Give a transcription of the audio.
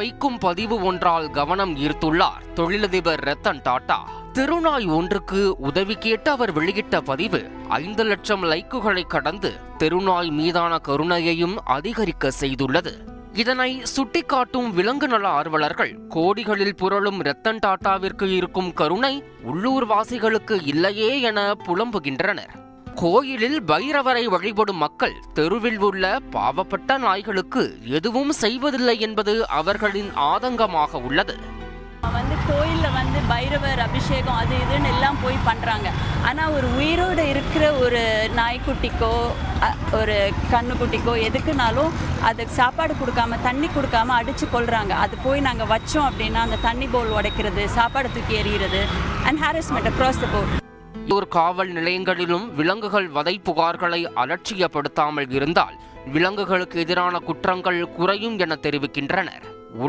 வைக்கும் பதிவு ஒன்றால் கவனம் ஈர்த்துள்ளார் தொழிலதிபர் ரத்தன் டாடா. தெருநாய் ஒன்றுக்கு உதவி கேட்டு அவர் வெளியிட்ட பதிவு 5 லட்சம் லைக்குகளை கடந்து தெருநாய் மீதான கருணையையும் அதிகரிக்க செய்துள்ளது. இதனை சுட்டிக்காட்டும் விலங்கு நல ஆர்வலர்கள் கோடிகளில் புரளும் ரத்தன் டாடாவிற்கு இருக்கும் கருணை உள்ளூர்வாசிகளுக்கு இல்லையே என புலம்புகின்றனர். கோயிலில் பைரவரை வழிபடும் மக்கள் தெருவில் உள்ள பாவப்பட்ட நாய்களுக்கு எதுவும் செய்வதில்லை என்பது அவர்களின் ஆதங்கமாக உள்ளது. கோயிலில் பைரவர் அபிஷேகம் அது இதுன்னு எல்லாம் போய் பண்ணுறாங்க. ஆனால் ஒரு உயிரோடு இருக்கிற ஒரு நாய்க்குட்டிக்கோ ஒரு கண்ணுக்குட்டிக்கோ எதுக்குனாலும் அதுக்கு சாப்பாடு கொடுக்காம தண்ணி கொடுக்காம அடித்து கொள்கிறாங்க. அது போய் நாங்கள் வச்சோம் அப்படின்னா அந்த தண்ணி பவுல் உடைக்கிறது, சாப்பாடு தூக்கி எறிகிறது and harassment across the board. காவல் நிலையங்களிலும் விலங்குகள் வதை புகார்களை அலட்சியப்படுத்தாமல் இருந்தால் விலங்குகளுக்கு எதிரான குற்றங்கள் குறையும் என தெரிவிக்கின்றனர்.